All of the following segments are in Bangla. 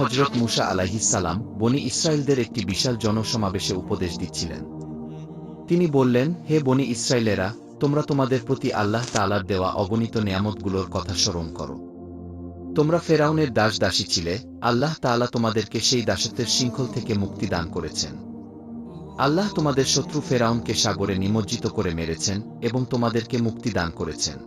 হযরত মূসা আলাইহিস সালাম বনী ইসরাইলদের একটি বিশাল জনসমাবেশে উপদেশ দিচ্ছিলেন। তিনি বললেন, হে বনী ইসরাইলেরা, তোমরা তোমাদের প্রতি আল্লাহ তাআলার দেওয়া অগণিত নেয়ামতগুলোর কথা স্মরণ করো। তোমরা ফেরাউনের দাস-দাসী ছিলে, আল্লাহ তাআলা তোমাদেরকে সেই দাসত্বের শৃঙ্খল থেকে মুক্তি দান করেছেন। আল্লাহ তোমাদের শত্রু ফেরাউনকে সাগরে নিমজ্জিত করে মেরেছেন এবং তোমাদেরকে মুক্তি দান করেছেন।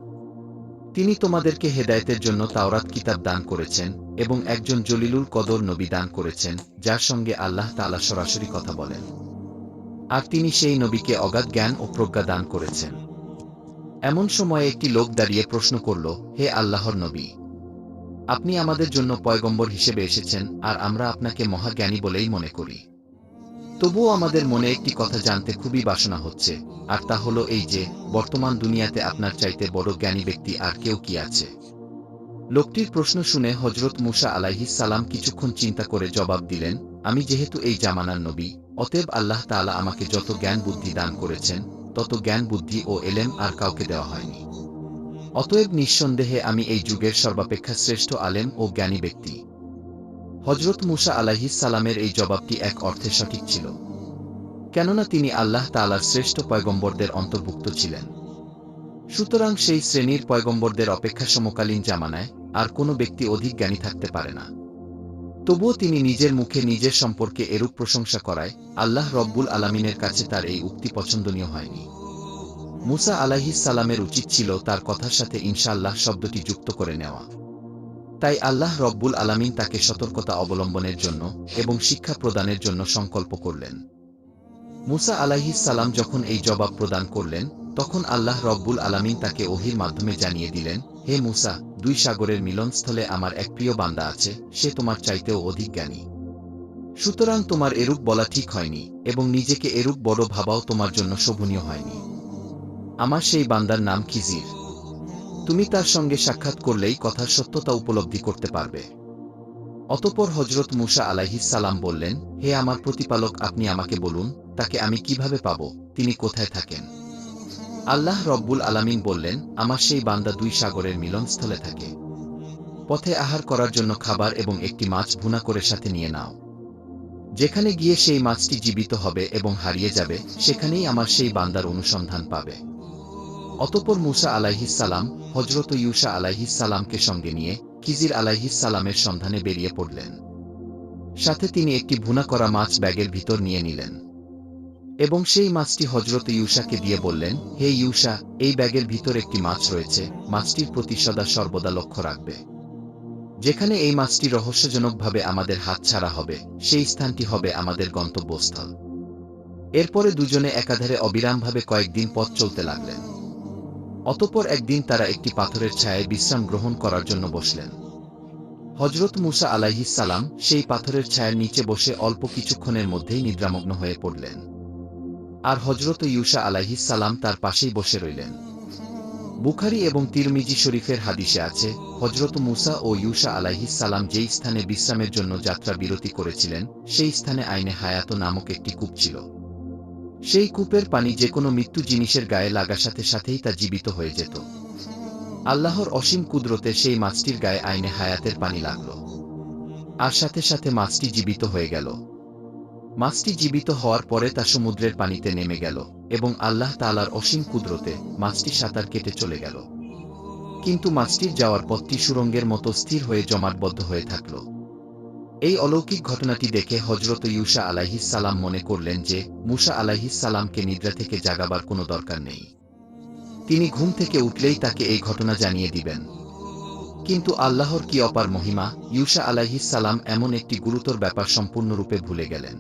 তিনি তোমাদেরকে হেদায়েতের জন্য তাওরাত কিতাব দান করেছেন এবং একজন জলিলুল কদর নবী দান করেছেন, যার সঙ্গে আল্লাহ তাআলা সরাসরি কথা বলেন। আর তিনি সেই নবীকে অগাধ জ্ঞান ও প্রজ্ঞা দান করেছেন। এমন সময়ে একটি লোক দাঁড়িয়ে প্রশ্ন করল, হে আল্লাহর নবী, আপনি আমাদের জন্য পয়গম্বর হিসেবে এসেছেন, আর আমরা আপনাকে মহাজ্ঞানী বলেই মনে করি। তবুও আমাদের মনে একটি কথা জানতে খুবই বাসনা হচ্ছে, আর তা হলো এই যে, বর্তমান দুনিয়াতে আপনার চাইতে বড় জ্ঞানী ব্যক্তি আর কেউ কি আছে? লোকটির প্রশ্ন শুনে হযরত মূসা আলাইহিস সালাম কিছুক্ষণ চিন্তা করে জবাব দিলেন, আমি যেহেতু এই জামানার নবী, অতএব আল্লাহ তাআলা আমাকে যত জ্ঞান বুদ্ধি দান করেছেন, তত জ্ঞান বুদ্ধি ও এলেম আর কাউকে দেওয়া হয়নি। অতএব নিঃসন্দেহে আমি এই যুগের সর্বাপেক্ষা শ্রেষ্ঠ আলেম ও জ্ঞানী ব্যক্তি। হযরত মূসা আলাইহিস সালামের এই জবাবটি এক অর্থে সঠিক ছিল। কেননা তিনি আল্লাহ তাআলার শ্রেষ্ঠ পয়গম্বরদের অন্তর্ভুক্ত ছিলেন। সুতরাং সেই শ্রেণীর পয়গম্বরদের অপেক্ষা সমকালীন জামানায় আর কোনো ব্যক্তি অধিক জ্ঞানী থাকতে পারে না। তবুও তিনি নিজের মুখে নিজের সম্পর্কে এরূপ প্রশংসা করায় আল্লাহ রব্বুল আলামিনের কাছে তার এই উক্তি পছন্দনীয় হয়নি। মূসা আলাইহিস সালামের উচিত ছিল তার কথার সাথে ইনশাআল্লাহ শব্দটি যুক্ত করে নেওয়া। তাই আল্লাহ রব্বুল আলামিন তাকে সতর্কতা অবলম্বনের জন্য এবং শিক্ষা প্রদানের জন্য সংকল্প করলেন। মূসা আলাইহিস সালাম যখন এই জবাব প্রদান করলেন, তখন আল্লাহ রব্বুল আলামিন তাকে ওহীর মাধ্যমে জানিয়ে দিলেন, হে মূসা, দুই সাগরের মিলনস্থলে আমার এক প্রিয় বান্দা আছে, সে তোমার চাইতেও অধিক জ্ঞানী। সুতরাং তোমার এরূপ বলা ঠিক হয়নি এবং নিজেকে এরূপ বড় ভাবাও তোমার জন্য শোভনীয় হয়নি। আমার সেই বান্দার নাম খিজির। তুমি তার সঙ্গে সাক্ষাৎ করলেই কথার সত্যতা উপলব্ধি করতে পারবে। অতঃপর হযরত মূসা আলাইহিস সালাম বললেন, হে আমার প্রতিপালক, আপনি আমাকে বলুন, তাকে আমি কিভাবে পাব, তিনি কোথায় থাকেন? আল্লাহ রব্বুল আলামিন বললেন, আমার সেই বান্দা দুই সাগরের মিলনস্থলে থাকে। পথে আহার করার জন্য খাবার এবং একটি মাছ ভুনা করে সাথে নিয়ে নাও। যেখানে গিয়ে সেই মাছটি জীবিত হবে এবং হারিয়ে যাবে, সেখানেই আমার সেই বান্দার অনুসন্ধান পাবে। অতঃপর মূসা আলাইহিস সালাম হযরত ইউশা আলাইহিস সালামকে সঙ্গে নিয়ে খিজির আলাইহিস সালামের সন্ধানে বেরিয়ে পড়লেন। সাথে তিনি একটি ভুনা করা মাছ ব্যাগের ভিতর নিয়ে নিলেন এবং সেই মাছটি হযরত ইউশাকে দিয়ে বললেন, হে ইউশা, এই ব্যাগের ভিতর একটি মাছ রয়েছে, মাছটির প্রতি সদা সর্বদা লক্ষ্য রাখবে। যেখানে এই মাছটি রহস্যজনকভাবে আমাদের হাতছাড়া হবে, সেই স্থানটি হবে আমাদের গন্তব্যস্থল। এরপরে দুজনে একাধারে অবিরামভাবে কয়েকদিন পথ চলতে লাগলেন। অতঃপর একদিন তারা একটি পাথরের ছায়ায় বিশ্রাম গ্রহণ করার জন্য বসলেন। হযরত মূসা আলাইহিস সালাম সেই পাথরের ছায়ার নিচে বসে অল্প কিছুক্ষণের মধ্যেই নিদ্রামগ্ন হয়ে পড়লেন। আর হযরত ইউশা আলাইহিস সালাম তার পাশেই বসে রইলেন। বুখারী এবং তিরমিজি শরীফের হাদিসে আছে, হযরত মূসা ও ইউশা আলাইহিস সালাম যেই স্থানে বিশ্রামের জন্য যাত্রা বিরতি করেছিলেন, সেই স্থানে আইনে হায়াত নামক একটি কূপ ছিল। সেই কূপের পানি যেকোনো মৃত্যু জিনিসের গায়ে লাগা সাথে সাথেই তা জীবিত হয়ে যেত। আল্লাহর অসীম কুদরতে সেই মাছটির গায়ে আইনে হায়াতের পানি লাগল, আর সাথে সাথে মাছটি জীবিত হয়ে গেল। মাছটি জীবিত হওয়ার পরে তা সমুদ্রের পানিতে নেমে গেল এবং আল্লাহ তাআলার অসীম কুদরতে মাছটি সাঁতার কেটে চলে গেল। কিন্তু মাছটির যাওয়ার পথটি সুড়ঙ্গের মতো স্থির হয়ে জমাটবদ্ধ হয়ে থাকল। এই অলৌকিক ঘটনাটি দেখে হযরত ইউশা আলাইহিস সালাম মনে করলেন যে, মূসা আলাইহিস সালামকে নিদ্রা থেকে জাগাবার কোনো দরকার নেই। তিনি ঘুম থেকে উঠলেই তাকে এই ঘটনা জানিয়ে দিবেন। কিন্তু আল্লাহর কি অপার মহিমা, ইউশা আলাইহিস সালাম এমন একটি গুরুতর ব্যাপার সম্পূর্ণরূপে ভুলে গেলেন।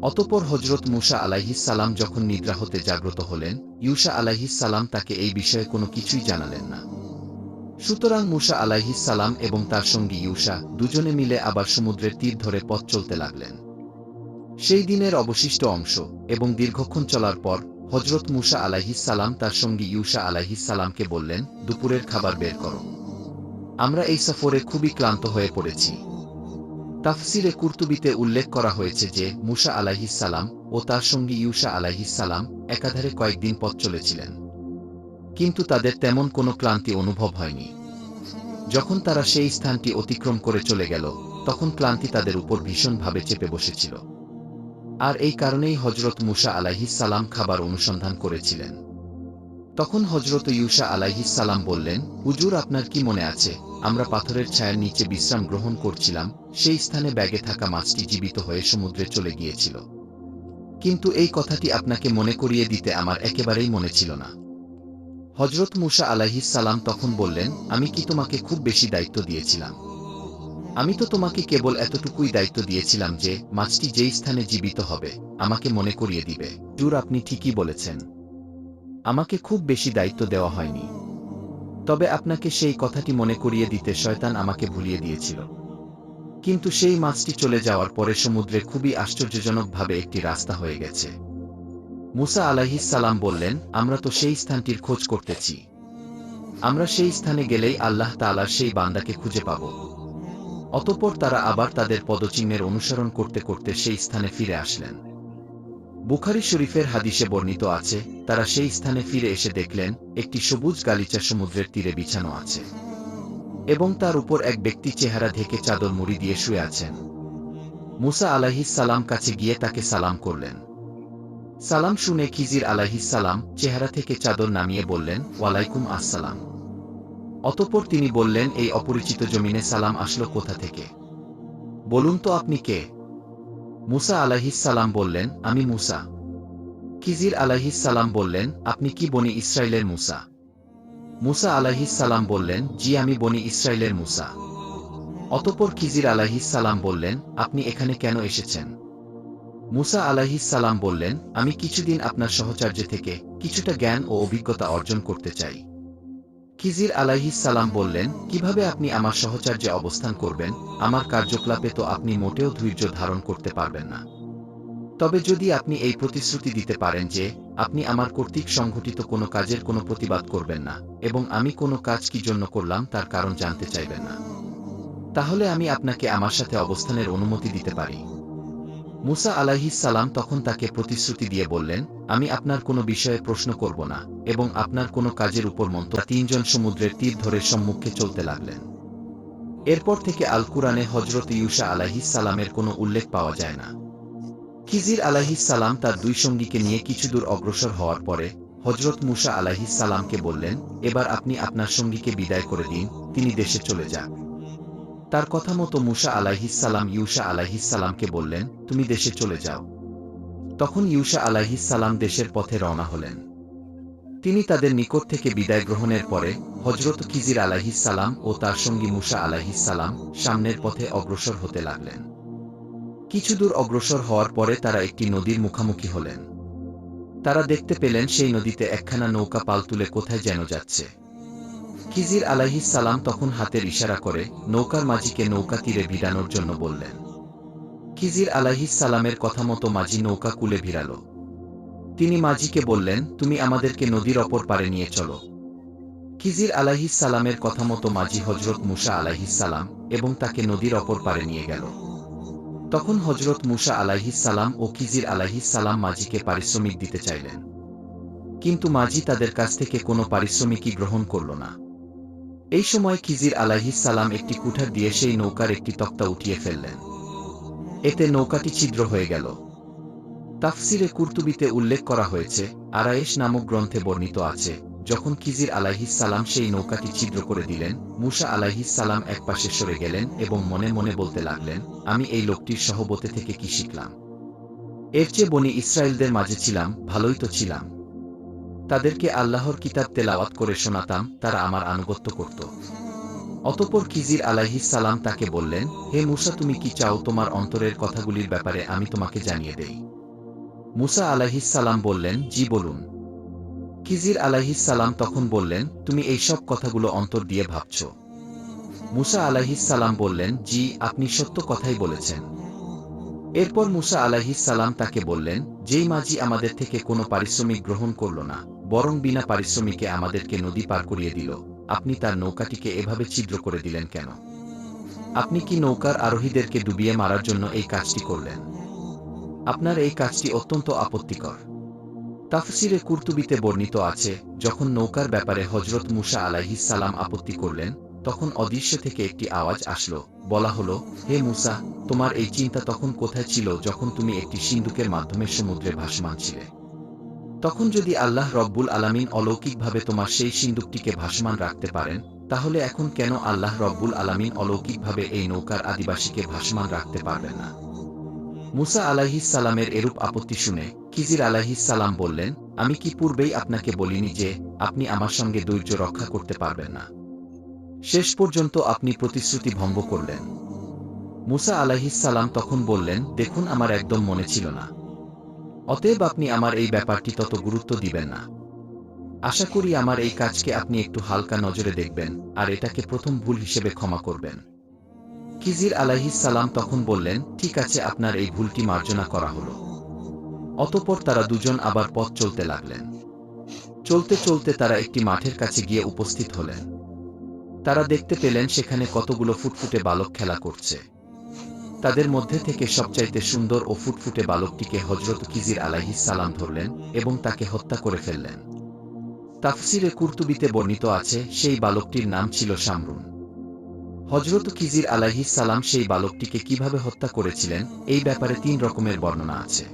অতঃপর হযরত মূসা আলাইহিস সালাম যখন নিদ্রা হতে জাগ্রত হলেন, ইউশা আলাইহিস সালাম তাকে এই বিষয়ে কোনো কিছুই জানালেন না। সুতরাং মূসা আলাইহিস সালাম এবং তার সঙ্গী ইউশা দুজনে মিলে আবার সমুদ্রের তীর ধরে পথ চলতে লাগলেন। সেই দিনের অবশিষ্ট অংশ এবং দীর্ঘক্ষণ চলার পর হযরত মূসা আলাইহিস সালাম তার সঙ্গী ইউশা আলাইহিস সালামকে বললেন, দুপুরের খাবার বের করো। আমরা এই সফরে খুবই ক্লান্ত হয়ে পড়েছি। তাফসিরে কুরতুবিতে উল্লেখ করা হয়েছে যে, মূসা আলাইহিস সালাম ও তার সঙ্গী ইউশা আলাইহিস সালাম একাধারে কয়েকদিন পথ চলেছিলেন, কিন্তু তাদের তেমন কোনো ক্লান্তি অনুভব হয়নি। যখন তারা সেই স্থানটি অতিক্রম করে চলে গেল, তখন ক্লান্তি তাদের উপর ভীষণভাবে চেপে বসেছিল। আর এই কারণেই হজরত মুসা আলাইহিস সালাম খাবার অনুসন্ধান করেছিলেন। তখন হজরত ইউসা আলাইহিস সালাম বললেন, হুজুর, আপনার কি মনে আছে, আমরা পাথরের ছায়ার নিচে বিশ্রাম গ্রহণ করছিলাম, সেই স্থানে ব্যাগে থাকা মাছটি জীবিত হয়ে সমুদ্রে চলে গিয়েছিল। কিন্তু এই কথাটি আপনাকে মনে করিয়ে দিতে আমার একেবারেই মনে ছিল না। হজরত মুসা আলাইহিস সালাম তখন বললেন, আমি কি তোমাকে খুব বেশি দায়িত্ব দিয়েছিলাম? আমি তো তোমাকে কেবল এতটুকুই দায়িত্ব দিয়েছিলাম যে মাছটি যেই স্থানে জীবিত হবে আমাকে মনে করিয়ে দিবে। হুজুর, আপনি ঠিকই বলেছেন, আমাকে খুব বেশি দায়িত্ব দেওয়া হয়নি। তবে আপনাকে সেই কথাটি মনে করিয়ে দিতে শয়তান আমাকে ভুলিয়ে দিয়েছিল। কিন্তু সেই মাছটি চলে যাওয়ার পরে সমুদ্রে খুবই আশ্চর্যজনকভাবে একটি রাস্তা হয়ে গেছে। মুসা আলাইহিস সালাম বললেন, আমরা তো সেই স্থানটির খোঁজ করতেছি। আমরা সেই স্থানে গেলেই আল্লাহ তাআলার সেই বান্দাকে খুঁজে পাব। অতঃপর তারা আবার তাদের পদচিহ্নের অনুসরণ করতে করতে সেই স্থানে ফিরে আসলেন। বুখারী শরীফের হাদিসে বর্ণিত আছে, তারা সেই স্থানে ফিরে এসে দেখলেন একটি সবুজ গালিচা সমুদ্রের তীরে বিছানো আছে এবং তার উপর এক ব্যক্তি চেহারা ঢেকে চাদর মুড়ি দিয়ে শুয়ে আছেন। মুসা আলাইহিস সালাম কাছে গিয়ে তাকে সালাম করলেন। সালাম শুনে খিজির আলাইহিস সালাম চেহারা থেকে চাদর নামিয়ে বললেন, ওয়ালাইকুম আসসালাম। অতঃপর তিনি বললেন, এই অপরিচিত জমিনে সালাম আসলো কোথা থেকে? বলুন তো আপনি কে? মুসা আলাইহিস সালাম বললেন, আমি মুসা। খিজির আলাইহিস সালাম বললেন, আপনি কি বনি ইসরাইলের মুসা? মুসা আলাইহিস সালাম বললেন, জি, আমি বনি ইসরাইলের মুসা। অতঃপর খিজির আলাইহিস সালাম বললেন, আপনি এখানে কেন এসেছেন? মুসা আলাইহিস সালাম বললেন, আমি কিছুদিন আপনার সাহচর্য থেকে কিছুটা জ্ঞান ও অভিজ্ঞতা অর্জন করতে চাই। খিজির আলাইহিস সালাম বললেন, কিভাবে আপনি আমার সাহচর্যে অবস্থান করবেন? আমার কার্যকলাপে তো আপনি মোটেও ধৈর্য ধারণ করতে পারবেন না। তবে যদি আপনি এই প্রতিশ্রুতি দিতে পারেন যে আপনি আমার কর্তৃক সংঘটিত কোনো কাজের কোনো প্রতিবাদ করবেন না এবং আমি কোনো কাজ কি জন্য করলাম তার কারণ জানতে চাইবেন না, তাহলে আমি আপনাকে আমার সাথে অবস্থানের অনুমতি দিতে পারি। মুসা আলাইহিস সালাম তখন তাকে প্রতিশ্রুতি দিয়ে বললেন, আমি আপনার কোনো বিষয়ে প্রশ্ন করব না এবং আপনার কোনো কাজের উপর মন্তব্য। তিনজন সমুদ্রের তীর ধরে সম্মুখে চলতে লাগলেন। এরপর থেকে আল কুরআনে হজরত ইউসা আলাইহিস সালামের কোনো উল্লেখ পাওয়া যায় না। খিজির আলাইহিস সালাম তার দুই সঙ্গীকে নিয়ে কিছুদূর অগ্রসর হওয়ার পরে হজরত মুসা আলাইহিস সালামকে বললেন, এবার আপনি আপনার সঙ্গীকে বিদায় করে দিন, তিনি দেশে চলে যান। তার কথা মতো মুসা আলাইহিস সালাম ইউসা আলাইহিস সালামকে বললেন, তুমি দেশে চলে যাও। তখন ইউসা আলাইহিস সালাম দেশের পথে রওনা হলেন। তিনি তাদের নিকট থেকে বিদায় গ্রহণের পরে হজরত খিজির আলাইহিস সালাম ও তার সঙ্গী মুসা আলাইহিস সালাম সামনের পথে অগ্রসর হতে লাগলেন। কিছুদূর অগ্রসর হওয়ার পরে তারা একটি নদীর মুখোমুখি হলেন। তারা দেখতে পেলেন সেই নদীতে একখানা নৌকা পাল তুলে কোথায় যেন যাচ্ছে। খিজির আলাইহিস সালাম তখন হাতের ইশারা করে নৌকার মাঝিকে নৌকা তীরে ভিড়ানোর জন্য বললেন। খিজির আলাইহিস সালামের কথা মতো মাঝি নৌকা কূলে ভিড়াল। তিনি মাঝিকে বললেন, তুমি আমাদেরকে নদীর অপর পারে নিয়ে চলো। খিজির আলাইহিস সালামের কথা মতো মাঝি হজরত মুসা আলাইহিস সালাম এবং তাকে নদীর অপর পারে নিয়ে গেল। তখন হজরত মুসা আলাইহিস সালাম ও খিজির আলাইহিস সালাম মাঝিকে পারিশ্রমিক দিতে চাইলেন, কিন্তু মাঝি তাদের কাছ থেকে কোনো পারিশ্রমিকই গ্রহণ করল না। এই সময় খিজির আলাইহিস সালাম একটি কুঠার দিয়ে সেই নৌকার একটি তক্তা উঠিয়ে ফেললেন। এতে নৌকাটি ছিদ্র হয়ে গেল। তাফসিরে কুরতুবিতে উল্লেখ করা হয়েছে, আরায়েশ নামক গ্রন্থে বর্ণিত আছে, যখন খিজির আলাইহিস সালাম সেই নৌকাটি ছিদ্র করে দিলেন, মুসা আলাইহিস সালাম একপাশে সরে গেলেন এবং মনে মনে বলতে লাগলেন, আমি এই লোকটির সহবতে থেকে কি শিখলাম? এর চেয়ে বনি ইসরায়েলদের মাঝে ছিলাম, ভালোই তো ছিলাম। তাদেরকে আল্লাহর কিতাব তেলাওয়াত করে শোনাতাম, তারা আমার আনুগত্য করত। অতঃপর খিজির আলাইহিস সালাম তাকে বললেন, হে মুসা, তুমি কি চাও তোমার অন্তরের কথাগুলির ব্যাপারে আমি তোমাকে জানিয়ে দেই? মুসা আলাইহিস সালাম বললেন, জি, বলুন। খিজির আলাইহিস সালাম তখন বললেন, তুমি এই সব কথাগুলো অন্তর দিয়ে ভাবছ? মুসা আলাইহিস সালাম বললেন, জি, আপনি সত্য কথাই বলেছেন। এরপর মুসা আলাইহিস সালাম তাকে বললেন, যেই মাঝি আমাদের থেকে কোনো পারিশ্রমিক গ্রহণ করল না, বরং বিনা পারিশ্রমিকে আমাদেরকে নদী পার করিয়ে দিল, আপনি তার নৌকাটিকে এভাবে ছিদ্র করে দিলেন কেন? আপনি কি নৌকার আরোহীদেরকে ডুবিয়ে মারার জন্য এই কাজটি করলেন? আপনার এই কাজটি অত্যন্ত আপত্তিকর। তাফসিরে কুরতুবিতে বর্ণিত আছে, যখন নৌকার ব্যাপারে হজরত মুসা আলাইহিস সালাম আপত্তি করলেন, তখন অদৃশ্য থেকে একটি আওয়াজ আসলো, বলা হলো, হে মূসা, তোমার এই চিন্তা তখন কোথায় ছিল যখন তুমি একটি সিন্দুকের মাধ্যমে সমুদ্রে ভাসমান ছিলে? তখন যদি আল্লাহ রব্বুল আলামিন অলৌকিকভাবে তোমার সেই সিন্দুকটিকে ভাসমান রাখতে পারেন, তাহলে এখন কেন আল্লাহ রব্বুল আলামিন অলৌকিকভাবে এই নৌকার আদিবাসীকে ভাসমান রাখতে পারবেন না? মূসা আলাইহিস সালামের এরূপ আপত্তি শুনে খিজির আলাইহিস সালাম বললেন, আমি কি পূর্বেই আপনাকে বলিনি যে আপনি আমার সঙ্গে ধৈর্য রক্ষা করতে পারবেন না? শেষ পর্যন্ত আপনি প্রতিশ্রুতি ভঙ্গ করলেন। মূসা আলাইহিস সালাম তখন বললেন, দেখুন, আমার একদম মনে ছিল না। অতএব আপনি আমার এই ব্যাপারটি তত গুরুত্ব দিবেন না। আশা করি আমার এই কাজকে আপনি একটু হালকা নজরে দেখবেন, আর এটাকে প্রথম ভুল হিসেবে ক্ষমা করবেন। খিজির আলাইহিস সালাম তখন বললেন, ঠিক আছে, আপনার এই ভুলটি মার্জনা করা হলো। অতঃপর তারা দুজন আবার পথ চলতে লাগলেন। চলতে চলতে তারা একটি মাঠের কাছে গিয়ে উপস্থিত হলেন। তারা দেখতে পেলেন সেখানে কতগুলো ফুটফুটে বালক খেলা করছে। তাদের মধ্যে থেকে সবচাইতে সুন্দর ও ফুটফুটে বালকটিকে হযরত খিজির আলাইহিস সালাম ধরলেন এবং তাকে হত্যা করে ফেললেন। তাফসিরে কুরতুবিতে বর্ণিত আছে, সেই বালকটির নাম ছিল শামরুন। হযরত খিজির আলাইহিস সালাম সেই বালকটিকে কিভাবে হত্যা করেছিলেন, এই ব্যাপারে ৩ রকমের বর্ণনা আছে।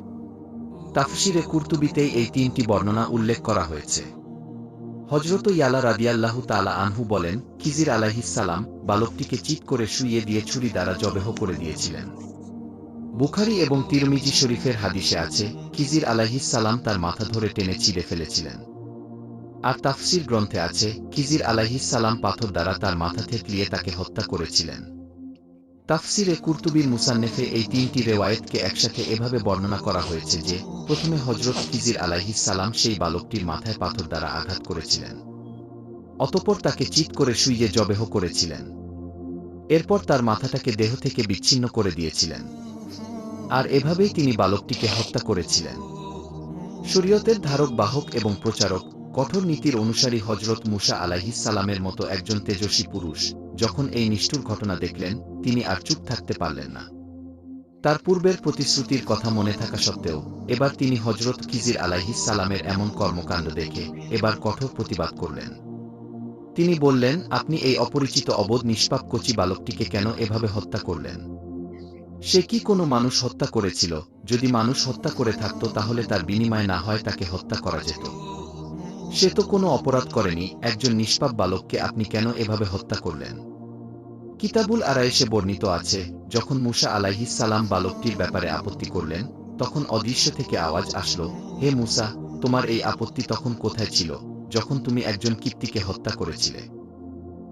তাফসিরে কুরতুবিতেই এই ৩টি বর্ণনা উল্লেখ করা হয়েছে। হযরত ইয়ালা রাদিয়াল্লাহু তাআলা আনহু বলেন, খিজির আলাইহিস সালাম বালকটিকে চিৎ করে শুইয়ে দিয়ে ছুরি দ্বারা জবেহ করে দিয়েছিলেন। বুখারী এবং তিরমিজি শরীফের হাদিসে আছে, খিজির আলাইহিস সালাম তার মাথা ধরে টেনে ছিঁড়ে ফেলেছিলেন। আর তাফসির গ্রন্থে আছে, খিজির আলাইহিস সালাম পাথর দ্বারা তার মাথা থেঁতলিয়ে তাকে হত্যা করেছিলেন। তাফসিরে কুরতুবীর মুসান্নেফে এই ৩টি রেওয়ায়েতকে একসাথে এভাবে বর্ণনা করা হয়েছে যে, প্রথমে হযরত খিজির আলাইহিস সালাম সেই বালকটির মাথায় পাথর দ্বারা আঘাত করেছিলেন। অতঃপর তাকে চিৎ করে শুইয়ে জবেহ করেছিলেন। এরপর তার মাথাটাকে দেহ থেকে বিচ্ছিন্ন করে দিয়েছিলেন। আর এভাবেই তিনি বালকটিকে হত্যা করেছিলেন। শরীয়তের ধারক বাহক এবং প্রচারক, কঠোর নীতির অনুসারী হযরত মূসা আলাইহিস সালামের মতো একজন তেজস্বী পুরুষ যখন এই নিষ্ঠুর ঘটনা দেখলেন, তিনি আর চুপ থাকতে পারলেন না। তার পূর্বের প্রতিশ্রুতির কথা মনে থাকা সত্ত্বেও এবার তিনি হযরত খিজির আলাইহিস সালামের এমন কর্মকাণ্ড দেখে এবার কঠোর প্রতিবাদ করলেন। তিনি বললেন, আপনি এই অপরিচিত অবোধ নিষ্পাপ কচি বালকটিকে কেন এভাবে হত্যা করলেন? সে কি কোনো মানুষ হত্যা করেছিল? যদি মানুষ হত্যা করে থাকত তাহলে তার বিনিময়ে না হয় তাকে হত্যা করা যেত। সে তো কোনো অপরাধ করেনি, একজন নিষ্পাপ বালককে আপনি কেন এভাবে হত্যা করলেন? কিতাবুল আরায়েশে বর্ণিত আছে, যখন মূসা আলাইহিস সালাম বালকটির ব্যাপারে আপত্তি করলেন, তখন অদৃশ্য থেকে আওয়াজ আসলো, হে মূসা, তোমার এই আপত্তি তখন কোথায় ছিল যখন তুমি একজন কিপ্তিকে হত্যা করেছিলে?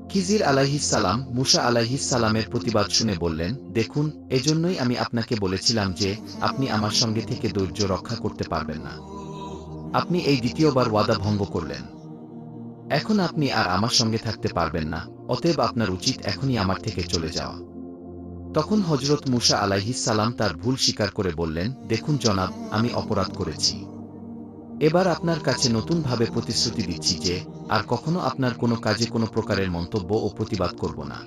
খিজির আলাইহিস সালাম মূসা আলাইহিস সালামের প্রতিবাদ শুনে বললেন, দেখুন, এজন্যই আমি আপনাকে বলেছিলাম যে আপনি আমার সঙ্গে থেকে ধৈর্য রক্ষা করতে পারবেন না। আপনি এই দ্বিতীয়বার ওয়াদা ভঙ্গ করলেন। এখন আপনি আর আমার সঙ্গে থাকতে পারবেন না, অতএব আপনার উচিত এখনই আমার থেকে চলে যাওয়া। তখন হযরত মূসা আলাইহিস সালাম তার ভুল স্বীকার করে বললেন, দেখুন জনাব, আমি অপরাধ করেছি। এবার আপনার কাছে নতুনভাবে প্রতিশ্রুতি দিচ্ছি যে আর কখনো আপনার কোনো কাজে কোনো প্রকারের মন্তব্য ও প্রতিবাদ করব না।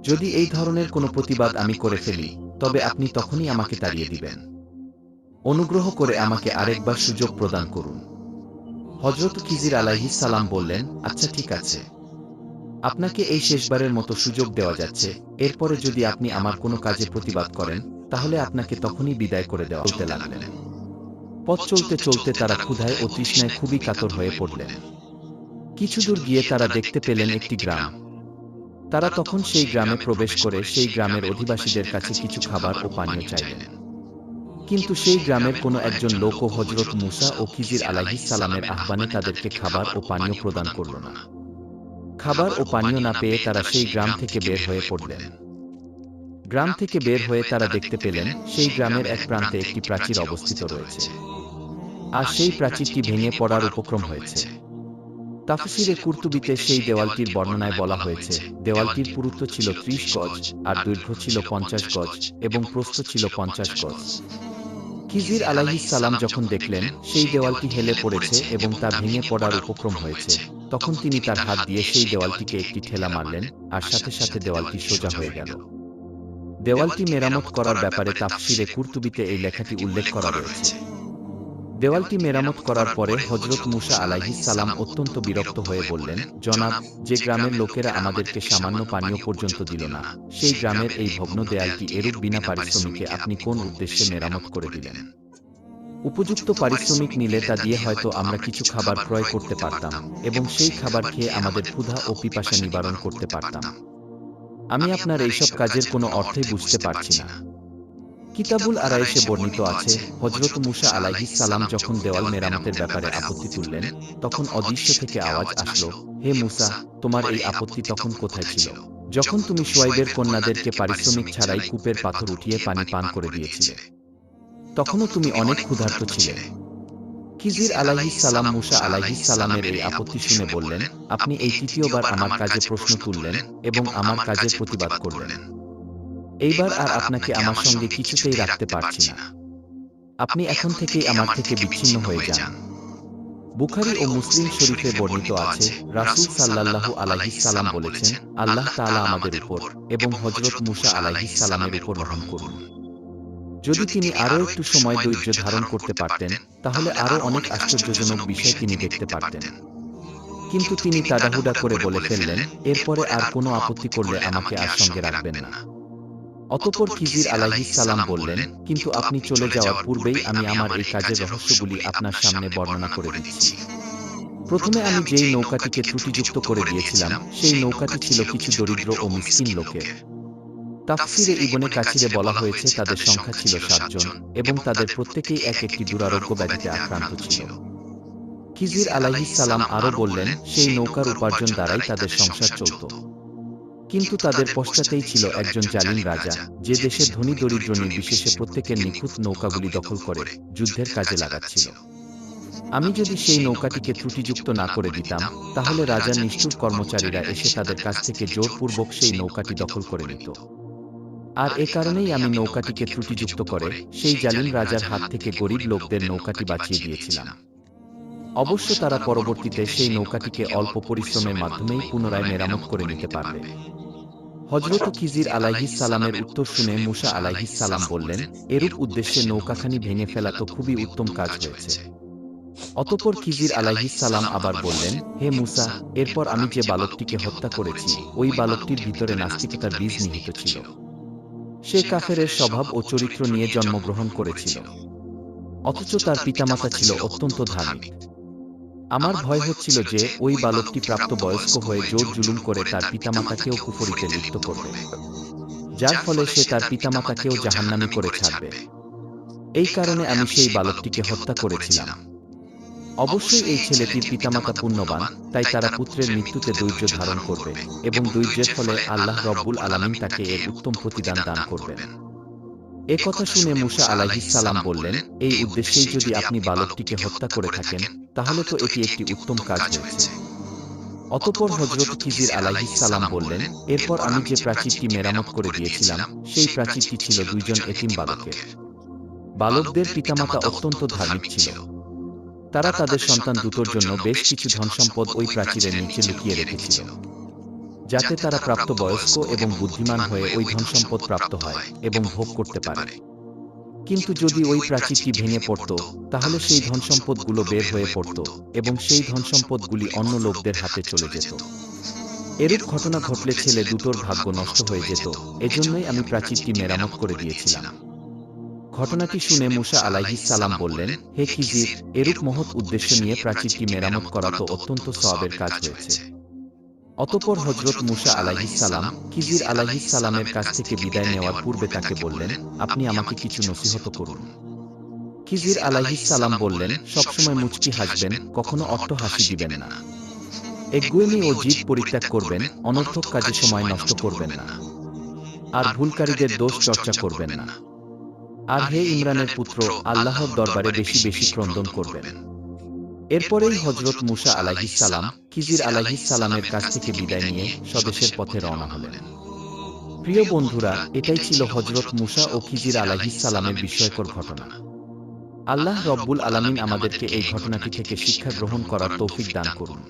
যদি এই ধরনের কোনো প্রতিবাদ আমি করে ফেলি, তবে আপনি তখনই আমাকে তাড়িয়ে দিবেন। অনুগ্রহ করে আমাকে আরেকবার সুযোগ প্রদান করুন। হযরত খিজির আলাইহিস সালাম বললেন, আচ্ছা ঠিক আছে, আপনাকে এই শেষবারের মতো সুযোগ দেওয়া যাচ্ছে। এরপরে যদি আপনি আমার কোনো কাজে প্রতিবাদ করেন, তাহলে আপনাকে তখনই বিদায় করে দেওয়া হতে লাগলেন। পথ চলতে চলতে তারা ক্ষুধায় ও তৃষ্ণায় খুবই কাতর হয়ে পড়লেন। কিছু দূর গিয়ে তারা দেখতে পেলেন একটি গ্রাম। তারা তখন সেই গ্রামে প্রবেশ করে সেই গ্রামের অধিবাসীদের কাছে কিছু খাবার ও পানীয় চাইলেন। কিন্তু সেই গ্রামের কোনো একজন লোকও হযরত মূসা ও খিজির আলাইহিস সালামের আহ্বানে তাদেরকে খাবার ও পানীয় প্রদান করল না। খাবার ও পানীয় না পেয়ে তারা সেই গ্রাম থেকে বের হয়ে পড়লেন। গ্রাম থেকে বের হয়ে তারা দেখতে পেলেন সেই গ্রামের এক প্রান্তে একটি প্রাচীর অবস্থিত রয়েছে, আর সেই প্রাচীরটি ভেঙে পড়ার উপক্রম হয়েছে। তাফসিরে কুরতুবিতে সেই দেওয়ালটির বর্ণনায় বলা হয়েছে, দেওয়ালটির পুরুত্ব ছিল ৩০ গজ, আর দৈর্ঘ্য ছিল ৫০ গজ, এবং প্রস্থ ছিল ৫০ গজ। খিজির আলাইহিস সালাম যখন দেখলেন সেই দেওয়ালটি হেলে পড়েছে এবং তা ভেঙে পড়ার উপক্রম হয়েছে, তখন তিনি তার হাত দিয়ে সেই দেওয়ালটিকে একটি ঠেলা মারলেন, আর সাথে সাথে দেওয়ালটি সোজা হয়ে গেল। দেওয়ালটি মেরামত করার ব্যাপারে তাফসিরে কুরতুবিতে এই লেখাটি উল্লেখ করা রয়েছে। দেওয়ালটি মেরামত করার পরে হযরত মূসা আলাইহিস সালাম অত্যন্ত বিরক্ত হয়ে বললেন, জনাব, যে গ্রামের লোকেরা আমাদেরকে সামান্য পানীয় পর্যন্ত দিল না, সেই গ্রামের এই ভগ্ন দেয়ালটি এরূপ বিনা পারিশ্রমিকে আপনি কোন উদ্দেশ্যে মেরামত করে দিলেন? উপযুক্ত পারিশ্রমিক নিলে তা দিয়ে হয়তো আমরা কিছু খাবার ক্রয় করতে পারতাম এবং সেই খাবার খেয়ে আমাদের ক্ষুধা ও পিপাসা নিবারণ করতে পারতাম। আমি আপনার এইসব কাজের কোনো অর্থই বুঝতে পারছি না। কিতাবুল আরায়েশে বর্ণিত আছে, হযরত মূসা আলাইহিস সালাম যখন দেওয়াল মেরামতের ব্যাপারে আপত্তি তুললেন, তখন অদৃশ্য থেকে আওয়াজ আসলো, হে মূসা, তোমার এই আপত্তি তখন কোথায় ছিল, যখন তুমি শুআয়বের কন্যাদেরকে পারিশ্রমিক ছাড়াই কূপের পাথর উঠিয়ে পানি পান করে দিয়েছিলে? তখনও তুমি অনেক ক্ষুধার্ত ছিলে। খিজির আলাইহিস সালাম মূসা আলাইহিস সালামের এই আপত্তি শুনে বললেন, আপনি এই তৃতীয়বার আমার কাজে প্রশ্ন তুললেন এবং আমার কাজের প্রতিবাদ করলেন। এইবার আর আপনাকে আমার সঙ্গে কিছুতেই রাখতে পারছি না। আপনি এখন থেকেই আমার থেকে বিচ্ছিন্ন হয়ে যান। বুখারী ও মুসলিম শরীফে বর্ণিত আছে, রাসূল সাল্লাল্লাহু আলাইহিস সালাম বলেছেন, আল্লাহ তাআলা আমাদের উপর এবং হযরত মূসা আলাইহিস সালামের উপর রহম করুন। যদি তিনি আরও একটু সময় ধৈর্য ধারণ করতে পারতেন, তাহলে আরও অনেক আশ্চর্যজনক বিষয় তিনি দেখতে পারতেন। কিন্তু তিনি তাড়াহুড়া করে বলে ফেললেন, এরপরে আর কোনো আপত্তি করলে আমাকে আর সঙ্গে রাখবেন না। অতঃপর খিজির আলাইহিস সালাম বললেন, কিন্তু আপনি চলে যাওয়ার পূর্বেই আমি আমার এই কাজের রহস্যগুলি আপনার সামনে বর্ণনা করে দিচ্ছি। প্রথমে আমি যেই নৌকাটিকে ত্রুটিযুক্ত করে দিয়েছিলাম, সেই নৌকাটি ছিল কিছু দরিদ্র ও মিসকিন লোকের। তাফসিরে ইবনে কাছিরে বলা হয়েছে তাদের সংখ্যা ছিল ৭ জন এবং তাদের প্রত্যেকেই এক একটি দুরারোগ্য ব্যাধিতে আক্রান্ত ছিল। খিজির আলাইহিস সালাম আরও বললেন, সেই নৌকার উপার্জন দ্বারাই তাদের সংসার চলত। কিন্তু তাদের পশ্চাতেই ছিল একজন জালিম রাজা, যে দেশের ধনী দরিদ্র নির্বিশেষে প্রত্যেকের নিখুঁত নৌকাগুলি দখল করে যুদ্ধের কাজে লাগাচ্ছিল। আমি যদি সেই নৌকাটিকে ত্রুটিযুক্ত না করে দিতাম, তাহলে রাজার নিষ্ঠুর কর্মচারীরা এসে তাদের কাছ থেকে জোরপূর্বক সেই নৌকাটি দখল করে নিত। আর এ কারণেই আমি নৌকাটিকে ত্রুটিযুক্ত করে সেই জালিম রাজার হাত থেকে গরিব লোকদের নৌকাটি বাঁচিয়ে দিয়েছিলাম। অবশ্য তারা পরবর্তীতে সেই নৌকাটিকে অল্প পরিশ্রমের মাধ্যমেই পুনরায় মেরামত করে নিতে পারবে। হযরত খিজির আলাইহিস সালামের উত্তর শুনে মূসা আলাইহিস সালাম বললেন, এরূপ উদ্দেশ্যে নৌকাখানি ভেঙে ফেলা তো খুবই উত্তম কাজ হয়েছে। অতঃপর খিজির আলাইহিস সালাম আবার বললেন, হে মূসা, এরপর আমি যে বালকটিকে হত্যা করেছি, ওই বালকটির ভিতরে নাস্তিকতার বীজ নিহিত ছিল। সে কাফেরের স্বভাব ও চরিত্র নিয়ে জন্মগ্রহণ করেছিল, অথচ তার পিতামাতা ছিল অত্যন্ত ধার্মিক। আমার ভয় হচ্ছিল যে ওই বালকটি প্রাপ্ত বয়স্ক হয়ে জোর জুলুম করে তার পিতামাতাকেও কুফরিতে লিপ্ত করবে, যার ফলে সে তার পিতামাতাকেও জাহান্নামী করে ছাড়বে। এই কারণে আমি সেই বালকটিকে হত্যা করেছিলাম। অবশ্যই এই ছেলেটির পিতামাতা পুণ্যবান, তাই তারা পুত্রের মৃত্যুতে ধৈর্য ধারণ করবে এবং ধৈর্যের ফলে আল্লাহ রব্বুল আলামিন তাকে এর উত্তম প্রতিদান দান করবেন। এ কথা শুনে মূসা আলাইহিস সালাম বললেন, এই উদ্দেশ্যেই যদি আপনি বালকটিকে হত্যা করে থাকেন, তাহলে তো এটি একটি উত্তম কাজ হয়েছে। অতঃপর হযরত খিজির আলাইহিস সালাম বললেন, এরপর আমি যে প্রাচীরটি মেরামত করে দিয়েছিলাম, সেই প্রাচীরটি ছিল ২ জন এতিম বালকের। বালকদের পিতামাতা অত্যন্ত ধার্মিক ছিল। তারা তাদের সন্তান দুটোর জন্য বেশ কিছু ধনসম্পদ ওই প্রাচীরের নিচে লুকিয়ে রেখেছিল, যাতে তারা প্রাপ্তবয়স্ক এবং বুদ্ধিমান হয়ে ওই ধনসম্পদ প্রাপ্ত হয় এবং ভোগ করতে পারে। কিন্তু যদি ওই প্রাচীরটি ভেঙে পড়ত, তাহলে সেই ধনসম্পদগুলো বের হয়ে পড়ত এবং সেই ধনসম্পদগুলি অন্য লোকদের হাতে চলে যেত। এরূপ ঘটনা ঘটলে ছেলে দুটোর ভাগ্য নষ্ট হয়ে যেত, এজন্যই আমি প্রাচীরটি মেরামত করে দিয়েছিলাম। ঘটনাটি শুনে মূসা আলাইহিস সালাম বললেন, হে খিজির, এরূপ মহৎ উদ্দেশ্য নিয়ে প্রাচীরটি মেরামত করা তো অত্যন্ত সওয়াবের কাজ হয়েছে। অতঃপর হযরত মূসা আলাইহিস সালাম খিজির আলাইহিস সালামের কাছ থেকে বিদায় নেওয়ার পূর্বে তাকে বললেন, আপনি আমাকে কিছু নসিহত করুন। খিজির আলাইহিস সালাম বললেন, সবসময় মুচকি হাসবেন, কখনো অট্ট হাসি দিবেন না। একগুঁয়েমি ও জিদ পরিত্যাগ করবেন, অনর্থক কাজে সময় নষ্ট করবেন না, আর ভুলকারীদের দোষ চর্চা করবেন না। আর হে ইমরানের পুত্র, আল্লাহর দরবারে বেশি বেশি ক্রন্দন করবেন। এরপরেই হযরত মূসা আলাইহিস সালাম খিজির আলাইহিস সালামের কাছ থেকে বিদায় নিয়ে স্বদেশের পথে রওনা হলেন। প্রিয় বন্ধুরা, এটাই ছিল হযরত মূসা ও খিজির আলাইহিস সালামের বিস্ময়কর ঘটনা। আল্লাহ রব্বুল আলামিন আমাদেরকে এই ঘটনাটি থেকে শিক্ষা গ্রহণ করার তৌফিক দান করুন।